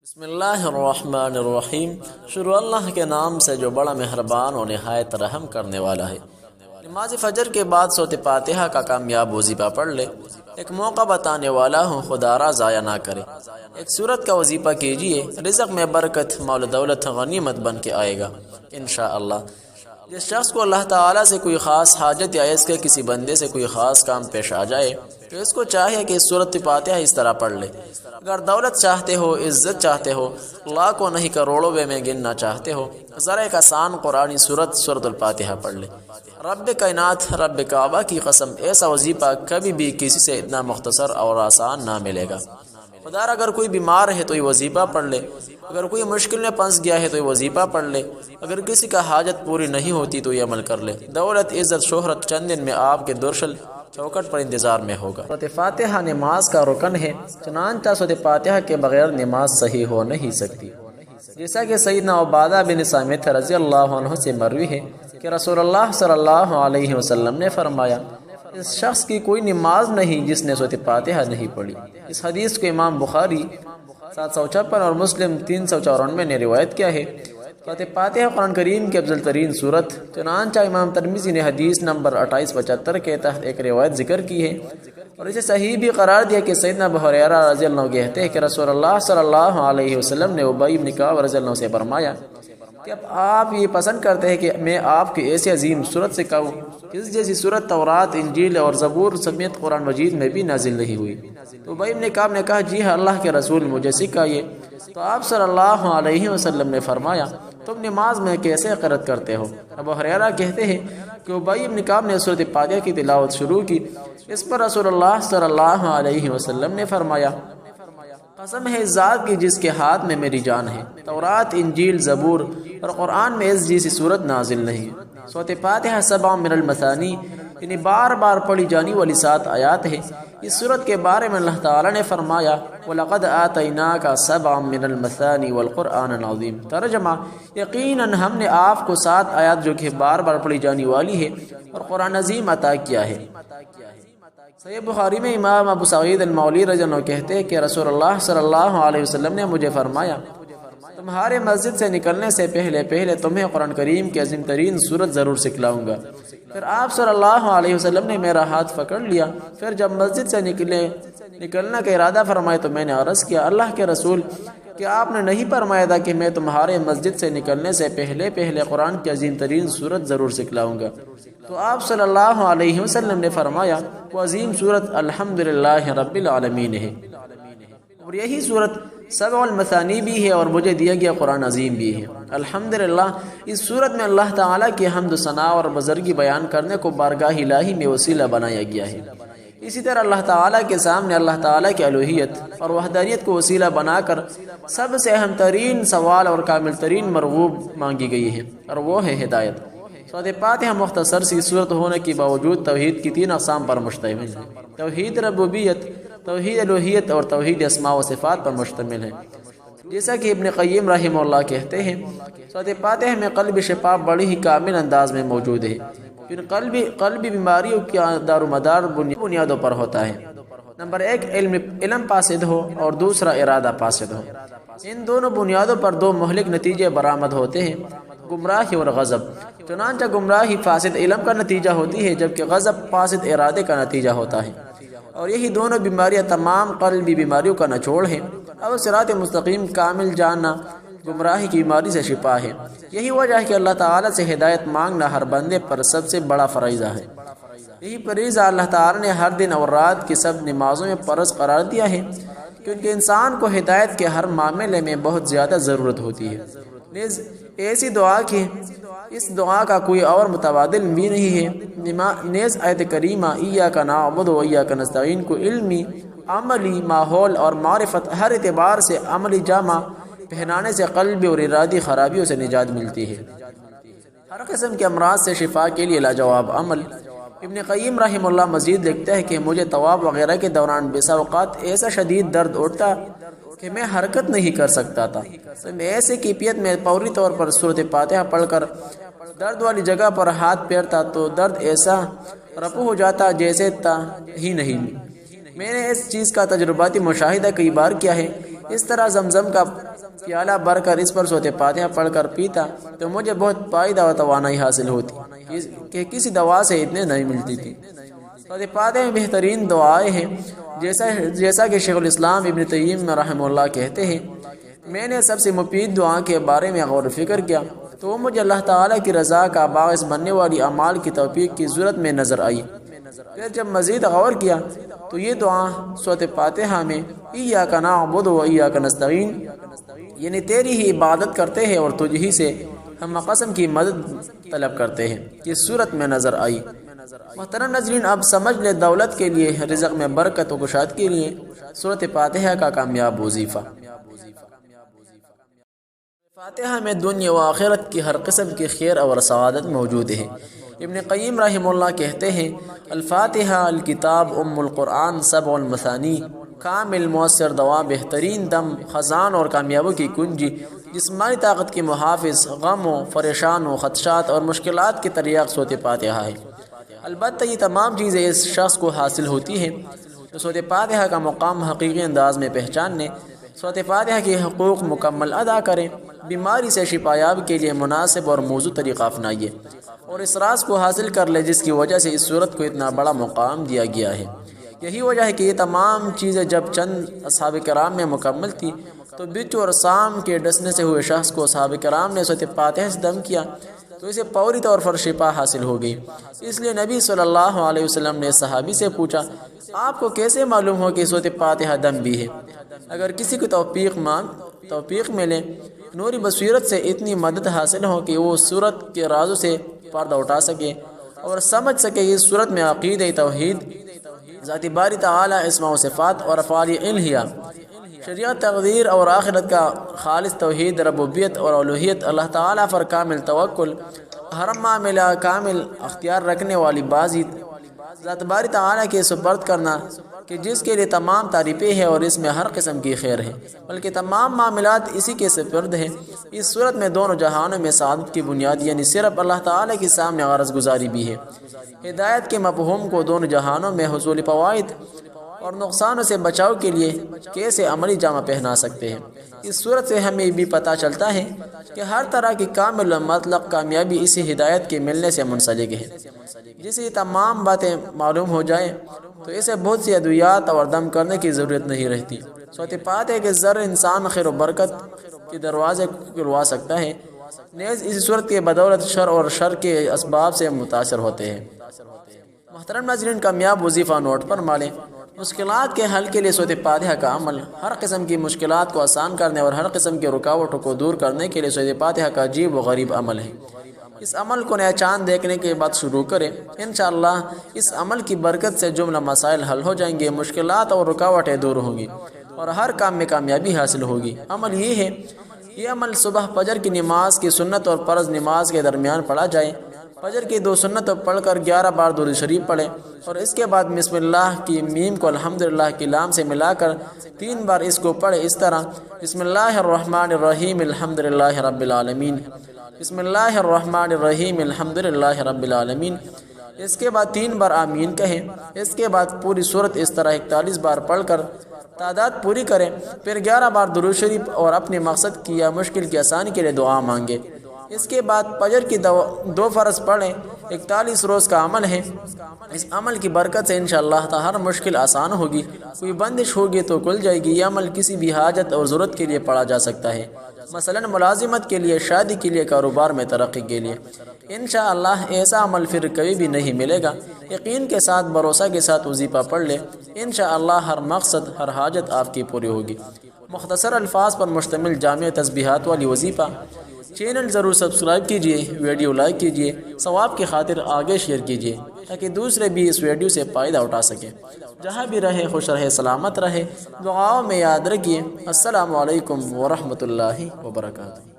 بسم اللہ الرحمن الرحیم۔ شروع اللہ کے نام سے جو بڑا مہربان اور نہایت رحم کرنے والا ہے۔ نماز فجر کے بعد سورۃ فاتحہ کا کامیاب وظیفہ پڑھ لے۔ ایک موقع بتانے والا ہوں، خدا را ضائع نہ کرے۔ ایک سورت کا وظیفہ کیجئے، رزق میں برکت، مال و دولت غنیمت بن کے آئے گا انشاءاللہ۔ جس شخص کو اللہ تعالیٰ سے کوئی خاص حاجت یا اس کے کسی بندے سے کوئی خاص کام پیش آ جائے تو اس کو چاہیے کہ سورۃ فاتحہ اس طرح پڑھ لے۔ اگر دولت چاہتے ہو، عزت چاہتے ہو، لاکھوں نہیں کروڑوں میں گننا چاہتے ہو، ذرا ایک آسان قرآنی سورۃ الفاتحہ پڑھ لے۔ رب کائنات، رب کعبہ کی قسم، ایسا وظیفہ کبھی بھی کسی سے اتنا مختصر اور آسان نہ ملے گا۔ خدا اگر کوئی بیمار ہے تو یہ وظیفہ پڑھ لے، اگر کوئی مشکل میں پھنس گیا ہے تو یہ وظیفہ پڑھ لے، اگر کسی کا حاجت پوری نہیں ہوتی تو یہ عمل کر لے۔ دولت، عزت، شہرت چند دن میں آپ کے درشل چوکٹ پر انتظار میں ہوگا۔ سورۃ فاتحہ نماز کا رکن ہے، چنانچہ سورۃ فاتحہ کے بغیر نماز صحیح ہو نہیں سکتی۔ جیسا کہ سیدنا عبادہ بن صامت رضی اللہ عنہ سے مروی ہے کہ رسول اللہ صلی اللہ علیہ وسلم نے فرمایا، اس شخص کی کوئی نماز نہیں جس نے سورۃ فاتحہ نہیں پڑھی۔ اس حدیث کو امام بخاری 756 اور مسلم 394 نے روایت کیا ہے۔ سورۃ فاتحہ قرآن کریم کی افضل ترین سورت، چنانچہ امام ترمذی نے حدیث نمبر 2875 کے تحت ایک روایت ذکر کی ہے اور اسے صحیح بھی قرار دیا کہ سیدنا ابو ہریرہ رضی اللہ عنہ کہتے ہیں کہ رسول اللہ صلی اللہ علیہ وسلم نے ابی بن کعب رضی اللہ عنہ سے فرمایا کہ اب آپ یہ پسند کرتے ہیں کہ میں آپ کی ایسی عظیم سورت سے کہوں جس جیسی سورت تورات، انجیل اور زبور سمیت قرآن مجید میں بھی نازل نہیں ہوئی۔ تو ابی بن کعب نے کہا، جی ہاں اللہ کے رسول، مجھے سکھائیے۔ تو آپ صلی اللہ علیہ وسلم نے فرمایا، تم نماز میں کیسے قرأت کرتے ہو؟ ابو ہریرہ کہتے ہیں کہ ابی بن کعب نے سورۃ فاتحہ کی تلاوت شروع کی۔ اس پر رسول اللہ صلی اللہ علیہ وسلم نے فرمایا، قسم ہے ذات کی جس کے ہاتھ میں میری جان ہے، تورات، انجیل، زبور اور قرآن میں اس جیسی صورت نازل نہیں۔ سورۃ فاتحہ سبع من المثانی، یعنی بار بار پڑھی جانے والی 7 آیات ہے۔ اس صورت کے بارے میں اللہ تعالیٰ نے فرمایا، وَلَقَدْ آتَيْنَاكَ سَبْعًا مِّنَ الْمَثَانِي وَالْقُرْآنَ الْعَظِيمَ۔ ترجمہ، یقیناً ہم نے آپ کو 7 آیات جو کہ بار بار پڑھی جانے والی ہے اور قرآن عظیم عطا کیا ہے۔ صحیح بخاری میں امام ابو سعید المولی رضی اللہ عنہ کہتے ہیں کہ رسول اللہ صلی اللہ علیہ وسلم نے مجھے فرمایا، تمہارے مسجد سے نکلنے سے پہلے تمہیں قرآن کریم کی عظیم ترین سورت ضرور سکھلاؤں گا۔ پھر آپ صلی اللہ علیہ وسلم نے میرا ہاتھ پکڑ لیا۔ پھر جب مسجد سے نکلنے کا ارادہ فرمایا تو میں نے عرض کیا، اللہ کے رسول، کیا آپ نے نہیں فرمایا تھا کہ میں تمہارے مسجد سے نکلنے سے پہلے قرآن کی عظیم ترین سورت ضرور سکھلاؤں گا؟ تو آپ صلی اللہ علیہ وسلم نے فرمایا، وہ عظیم سورت الحمدللہ رب العالمین ہے، اور یہی سورت سبع المثانی بھی ہے اور مجھے دیا گیا قرآن عظیم بھی ہے۔ الحمدللہ، اس سورت میں اللہ تعالیٰ کی حمد و ثنا اور بزرگی بیان کرنے کو بارگاہ الہی میں وسیلہ بنایا گیا ہے۔ اسی طرح اللہ تعالیٰ کے سامنے اللہ تعالیٰ کی الوہیت اور وحدانیت کو وسیلہ بنا کر سب سے اہم ترین سوال اور کامل ترین مرغوب مانگی گئی ہے، اور وہ ہے ہدایت۔ سورۃ فاتحہ مختصر سی صورت ہونے کے باوجود توحید کی 3 اقسام پر مشتمل ہے۔ توحید ربوبیت، توحید الوہیت اور توحید اسماء و صفات پر مشتمل ہے۔ جیسا کہ ابن قیم رحمہ اللہ کہتے ہیں، سورۃ فاتحہ میں قلب شفا بڑی ہی کامل انداز میں موجود ہے۔ پھر قلبی بیماریوں کا دار و مدار بنیادوں پر ہوتا ہے۔ نمبر 1، علم فاسد ہو اور دوسرا ارادہ فاسد ہو۔ ان دونوں بنیادوں پر 2 مہلک نتیجے برآمد ہوتے ہیں، گمراہی اور غضب۔ چنانچہ گمراہی فاسد علم کا نتیجہ ہوتی ہے، جبکہ غضب فاسد ارادے کا نتیجہ ہوتا ہے، اور یہی دونوں بیماریاں تمام قلبی بیماریوں کا نچوڑ ہیں۔ اور صراط مستقیم کامل جاننا گمراہی کی بیماری سے شفا ہے۔ یہی وجہ ہے کہ اللہ تعالیٰ سے ہدایت مانگنا ہر بندے پر سب سے بڑا فریضہ ہے۔ یہی فریضہ اللہ تعالیٰ نے ہر دن اور رات کی سب نمازوں میں فرض قرار دیا ہے، کیونکہ انسان کو ہدایت کے ہر معاملے میں بہت زیادہ ضرورت ہوتی ہے۔ نیز ایسی دعا کی اس دعا کا کوئی اور متبادل بھی نہیں ہے۔ نیز آیت کریمہ ایاک نعبد و ایاک نستعین کو علمی، عملی، ماحول اور معرفت ہر اعتبار سے عملی جامہ پہنانے سے قلبی اور ارادی خرابیوں سے نجات ملتی ہے۔ ہر قسم کے امراض سے شفا کے لیے لاجواب عمل۔ ابن قیم رحمہ اللہ مزید لکھتا ہے کہ مجھے طواف وغیرہ کے دوران بسا اوقات ایسا شدید درد اٹھتا کہ میں حرکت نہیں کر سکتا تھا۔ میں ایسی کیفیت میں فوری طور پر سورۃ فاتحہ پڑھ کر درد والی جگہ پر ہاتھ پھیرتا تو درد ایسا رفع ہو جاتا جیسے تھا ہی نہیں۔ میں نے اس چیز کا تجرباتی مشاہدہ کئی بار کیا ہے۔ اس طرح زمزم کا پیالہ بھر کر اس پر سورۃ فاتحہ پڑھ کر پیتا تو مجھے بہت فائدہ و توانائی حاصل ہوتی کہ کسی دوا سے اتنے نہیں ملتی تھی۔ سورۃ فاتحہ میں بہترین دعائیں ہیں، جیسا کہ شیخ الاسلام ابن تیمیہ رحمہ اللہ کہتے ہیں، میں نے سب سے مفید دعا کے بارے میں غور و فکر کیا تو وہ مجھے اللہ تعالیٰ کی رضا کا باعث بننے والی اعمال کی توفیق کی ضرورت میں نظر آئی۔ پھر جب مزید غور کیا تو یہ دعا سورۃ فاتحہ میں ایاک نعبد و ایاک نستعین، یعنی تیری ہی عبادت کرتے ہیں اور تجھ ہی سے ہم قسم کی مدد طلب کرتے ہیں، اس صورت میں نظر آئی۔ محترم ناظرین، اب سمجھ لیں دولت کے لیے، رزق میں برکت و کشاد کے لیے سورۃ فاتحہ کا کامیاب وظیفہ۔ فاتحہ میں دنیا و آخرت کی ہر قسم کی خیر اور سعادت موجود ہے۔ ابن قیم رحمہ اللہ کہتے ہیں، الفاتحہ الکتاب ام القرآن سبع المثانی، کامل مؤثر دوا، بہترین دم، خزان اور کامیابی کی کنجی، جسمانی طاقت کے محافظ، غم و پریشان و خدشات اور مشکلات کی تریاق سورۃ فاتحہ ہے۔ البتہ یہ تمام چیزیں اس شخص کو حاصل ہوتی ہیں تو سورۃ فاتحہ کا مقام حقیقی انداز میں پہچاننے، سورۃ فاتحہ کے حقوق مکمل ادا کریں، بیماری سے شفا یاب کے لیے مناسب اور موزوں طریقہ اپنائیے اور اس راز کو حاصل کر لے جس کی وجہ سے اس صورت کو اتنا بڑا مقام دیا گیا ہے۔ یہی وجہ ہے کہ یہ تمام چیزیں جب چند اصحاب کرام میں مکمل تھی تو بچو اور سام کے ڈسنے سے ہوئے شخص کو اصحاب کرام نے سورۃ فاتحہ سے دم کیا تو اسے فوری طور پر شفا حاصل ہو گئی۔ اس لیے نبی صلی اللہ علیہ وسلم نے صحابی سے پوچھا، آپ کو کیسے معلوم ہو کہ سورۃ فاتحہ دم بھی ہے؟ اگر کسی کو توفیق ملے، نوری بصیرت سے اتنی مدد حاصل ہو کہ وہ صورت کے رازوں سے پردہ اٹھا سکے اور سمجھ سکے کہ اس صورت میں عقیدہ توحید، ذات باری تعالی، اسماء و صفات اور افعال الہیہ، شریعت، تقدیر اور آخرت کا خالص توحید، ربوبیت اور الوہیت، اللہ تعالیٰ پر کامل توکل، ہر معاملہ کامل اختیار رکھنے والی بازی، ذات باری تعالیٰ کے سپرد کرنا کہ جس کے لیے تمام تعریفیں ہیں اور اس میں ہر قسم کی خیر ہے، بلکہ تمام معاملات اسی کے سپرد ہیں۔ اس صورت میں دونوں جہانوں میں سعادت کی بنیاد یعنی صرف اللہ تعالیٰ کے سامنے غرض گزاری بھی ہے۔ ہدایت کے مفہوم کو دونوں جہانوں میں حصول فوائد اور نقصانوں سے بچاؤ کے لیے کیسے عملی جامہ پہنا سکتے ہیں۔ اس صورت سے ہمیں بھی پتہ چلتا ہے کہ ہر طرح کی کامل مطلق کامیابی اسی ہدایت کے ملنے سے منسلک ہے۔ جسے یہ تمام باتیں معلوم ہو جائیں تو اسے بہت سی ادویات اور دم کرنے کی ضرورت نہیں رہتی۔ سورۃ فاتحہ کے ذریعے انسان خیر و برکت کے دروازے کھلوا سکتا ہے، نیز اس صورت کے بدولت شر اور شر کے اسباب سے متاثر ہوتے ہیں۔ محترم ناظرین، کامیاب وظیفہ نوٹ پر مالیں، مشکلات کے حل کے لیے سورۃ فاتحہ کا عمل ہر قسم کی مشکلات کو آسان کرنے اور ہر قسم کی رکاوٹوں کو دور کرنے کے لیے سورۃ فاتحہ کا عجیب و غریب عمل ہے۔ اس عمل کو نیا چاند دیکھنے کے بعد شروع کریں، انشاءاللہ اس عمل کی برکت سے جملہ مسائل حل ہو جائیں گے، مشکلات اور رکاوٹیں دور ہوں گی اور ہر کام میں کامیابی حاصل ہوگی۔ عمل یہ ہے، یہ عمل صبح فجر کی نماز کی سنت اور فرض نماز کے درمیان پڑھا جائے۔ فجر کی 2 سنت پڑھ کر 11 بار درود شریف پڑھیں اور اس کے بعد بسم اللہ کی میم کو الحمدللہ کی لام سے ملا کر 3 بار اس کو پڑھیں، اس طرح بسم اللہ الرحمن الرحیم الحمدللہ رب العالمین، بسم اللہ الرحمن الرحیم الحمدللہ رب العالمین، اس کے بعد 3 بار آمین کہیں۔ اس کے بعد پوری سورت اس طرح 41 بار پڑھ کر تعداد پوری کریں، پھر 11 بار درود شریف اور اپنے مقصد کی یا مشکل کی آسانی کے لیے دعا مانگیں۔ اس کے بعد فجر کی 2 فرض پڑھیں، 41 روز کا عمل ہے۔ اس عمل کی برکت سے انشاءاللہ ہر مشکل آسان ہوگی، کوئی بندش ہوگی تو کھل جائے گی۔ یہ عمل کسی بھی حاجت اور ضرورت کے لیے پڑھا جا سکتا ہے، مثلا ملازمت کے لیے، شادی کے لیے، کاروبار میں ترقی کے لیے۔ انشاءاللہ ایسا عمل پھر کبھی بھی نہیں ملے گا۔ یقین کے ساتھ، بھروسہ کے ساتھ وظیفہ پڑھ لے، انشاءاللہ ہر مقصد، ہر حاجت آپ کی پوری ہوگی۔ مختصر الفاظ پر مشتمل جامع تسبیحات والی وظیفہ چینل ضرور سبسکرائب کیجئے، ویڈیو لائک کیجئے، ثواب کی خاطر آگے شیئر کیجئے تاکہ دوسرے بھی اس ویڈیو سے فائدہ اٹھا سکیں۔ جہاں بھی رہے خوش رہے، سلامت رہے، دعاؤں میں یاد رکھیے۔ السلام علیکم ورحمۃ اللہ وبرکاتہ۔